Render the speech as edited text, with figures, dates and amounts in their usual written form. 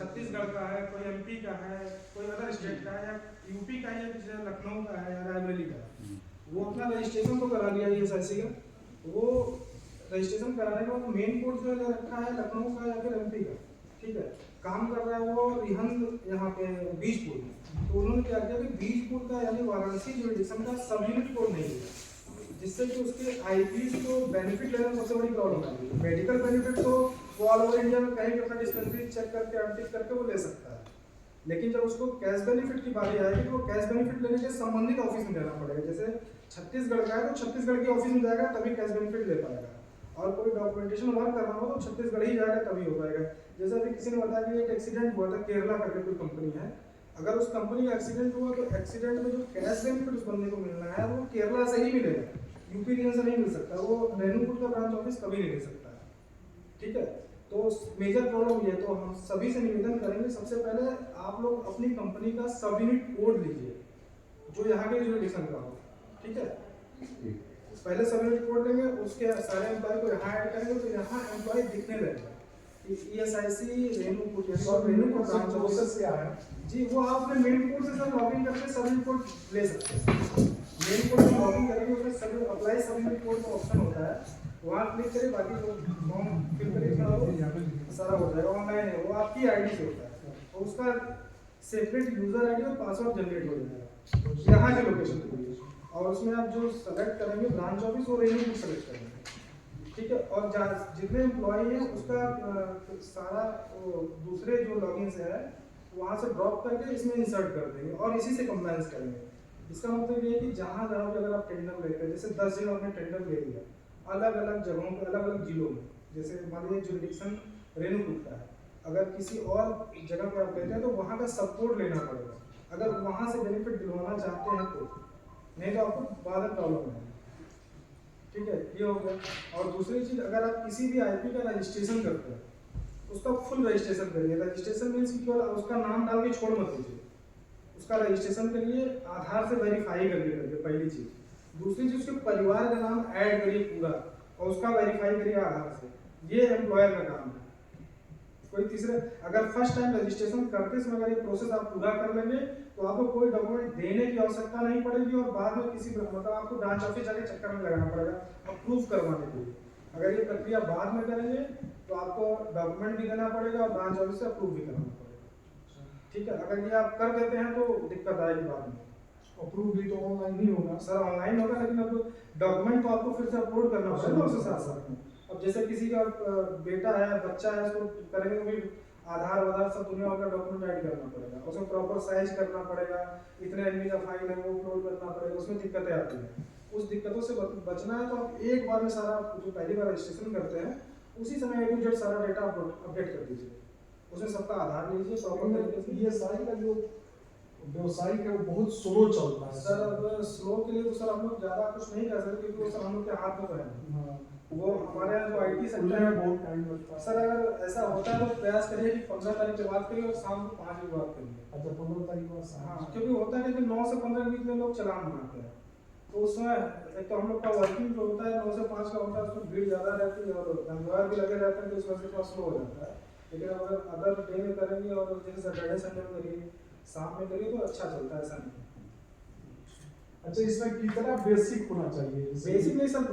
छत्तीसगढ़ का है, कोई एमपी का है, कोई अदर स्टेट का है, या यूपी का है, या लखनऊ का है या रायबरेली का है, वो अपना रजिस्ट्रेशन तो करा लिया ESIC का। वो रजिस्ट्रेशन कराने के बाद मेन कोड जो रखा है लखनऊ का या फिर एमपी का, ठीक है, काम कर रहा है वो रिहंद यहाँ पे बीजपुर में। तो उन्होंने क्या किया कि बीजपुर का यानी वाराणसी जुरिडिक्शन का सब यूनिट कोड नहीं लिया, जिससे कि उसके आईपीज को बेनिफिट लेने में सबसे बड़ी प्रॉब्लम आई है। मेडिकल बेनिफिट तो वो ऑल ओवर इंडिया में कहीं भी अपना डिस्पेंसरी चेक करके अनटिक करके वो ले सकता है, लेकिन जब उसको कैश बेनिफिट की बारी आएगी तो वो कैश बेनिफिट लेने के संबंधित ऑफिस में जाना पड़ेगा। जैसे छत्तीसगढ़ का है तो छत्तीसगढ़ के ऑफिस में जाएगा तभी कैश बेनिफिट ले पाएगा, और कोई डॉक्यूमेंटेशन वर्क करना हो तो छत्तीसगढ़ ही जाएगा तभी हो पाएगा। जैसे अभी किसी ने बताया कि एक एक्सीडेंट हुआ था, केरला करके कोई कंपनी है, अगर उस कंपनी का एक्सीडेंट हुआ तो एक्सीडेंट में जो कैश बेनिफिट उस बंदे को मिलना है वो केरला से ही मिलेगा, यूपी रीजन से नहीं मिल सकता, वो रेणुकूट का ब्रांच ऑफिस कभी नहीं ले सकता है, ठीक है। तो मेजर प्रॉब्लम ये, तो हम सभी से निवेदन करेंगे सबसे पहले आप लोग अपनी कंपनी का सब यूनिट कोड लीजिए जो यहाँ के जुरिडिक्शन का हो, ठीक है। पहले सब यूनिट कोड लेंगे, उसके सारे एम्प्लॉय को यहाँ ऐड करेंगे तो यहाँ एम्प्लॉय दिखने लगेगा ESIC रेणुकूट और रेणुकूट ब्रांच ऑफिस क्या है जी, वो आप अपने मेन कोड से सब लॉगिन करके सब यूनिट कोड ले सकते हैं। मेन कोड में लॉगिन करेंगे, उसमें सब अप्लाई सब यूनिट कोड का ऑप्शन होता है, वहाँ क्लिक करें, बाकी जो फॉर्म फिल करें सारा हो जाएगा, ऑनलाइन है, वो आपकी आईडी से होता है, और उसका सेपरेट यूजर आईडी और पासवर्ड जनरेट हो जाएगा यहाँ के लोकेशन के लिए, और उसमें आप जो सेलेक्ट करेंगे ब्रांच ऑफिस और रेणुकूट सेलेक्ट करेंगे, ठीक है। और जितने एम्प्लॉय हैं उसका सारा दूसरे जो लॉगिन से है वहाँ से ड्रॉप करके इसमें इंसर्ट कर देंगे और इसी से कंप्लायंस करेंगे। इसका मतलब ये है कि जहाँ जहाँ भी अगर आप टेंडर लेते हैं, जैसे 10 जगह आपने टेंडर ले लिया अलग अलग जगहों पे अलग अलग जिलों में, जैसे मान लीजिए जुरिडिक्शन रेणुकूट का है, अगर किसी और जगह पे आप लेते हैं तो वहाँ का सपोर्ट लेना पड़ेगा, अगर वहाँ से बेनिफिट दिलवाना चाहते हैं तो, नहीं तो आपको बाद में प्रॉब्लम है, ठीक है। ये हो गया। और दूसरी चीज़, अगर आप किसी भी आईपी का रजिस्ट्रेशन करते हैं उसका फुल रजिस्ट्रेशन करिए। रजिस्ट्रेशन मीन्स केवल उसका नाम डाल के छोड़ मत दीजिए, उसका रजिस्ट्रेशन के लिए आधार से वेरीफाई करिए पहली चीज़। दूसरी चीज़ उसके परिवार का नाम ऐड करिए पूरा और उसका वेरीफाई करिए आधार से, ये एम्प्लॉयर का काम है। कोई तीसरे, अगर फर्स्ट टाइम रजिस्ट्रेशन करते समय अगर ये प्रोसेस आप पूरा कर लेंगे तो आपको कोई डॉक्यूमेंट देने की आवश्यकता नहीं पड़ेगी, और बाद में किसी मतलब आपको ब्रांच ऑफिस जाके चक्कर में लगाना पड़ेगा अप्रूव करवाने के लिए। अगर ये प्रक्रिया बाद में करेंगे तो आपको डॉक्यूमेंट भी देना पड़ेगा और ब्रांच ऑफिस से अप्रूव भी कराना पड़ेगा, ठीक है। अगर ये आप कर देते हैं तो दिक्कत आएगी बाद में। अप्रूव भी तो ऑनलाइन ही होगा सर, ऑनलाइन होगा, लेकिन अब डॉक्यूमेंट तो आपको फिर से अपलोड करना पड़ेगा उसके साथ साथ में। अब जैसे किसी का बेटा है, बच्चा है, उसको करेंगे तो फिर आधार वाधार सब दुनिया का डॉक्यूमेंट ऐड करना पड़ेगा, उसमें प्रॉपर साइज करना पड़ेगा, इतने MB का फाइल है वो अपलोड करना पड़ेगा, उसमें दिक्कतें आती हैं। उस दिक्कतों से बचना है तो आप एक बार में सारा जो पहली बार रजिस्ट्रेशन करते हैं उसी समय A to Z सारा डेटा अपडेट कर दीजिए, उसमें सबका आधार लीजिए प्रॉपर तरीके से। ये सारी का जो व्यवसायिक है वो बहुत स्लो चलता है सर। अब स्लो के लिए तो सर हम लोग ज़्यादा कुछ नहीं कर सकते क्योंकि वो सर हम लोग के हाथ में तो है। वो हमारे यहाँ जो IT सेक्टर है बहुत टाइम लगता है सर। अगर ऐसा होता है तो प्रयास करिए कि 15 तारीख के बाद करिए और शाम को 5 बजे बात करिए। अच्छा, 15 तारीख को हाँ, क्योंकि होता है कि 9 से 15 के बीच में लोग चालान बनाते हैं, तो उसमें एक तो हम लोग का वर्किंग जो होता है 9 से 5 का होता है, उसमें भीड़ ज़्यादा रहती है और एम्प्लॉयर भी लगे रहते हैं, तो इस वजह से थोड़ा स्लो हो जाता है। लेकिन अगर अदर डे में करेंगे और जैसे सैटरडे संडे में करिए, शाम में करिए तो अच्छा चलता है। ऐसा नहीं। अच्छा, इसमें कितना बेसिक होना चाहिए? बेसिक नहीं सर,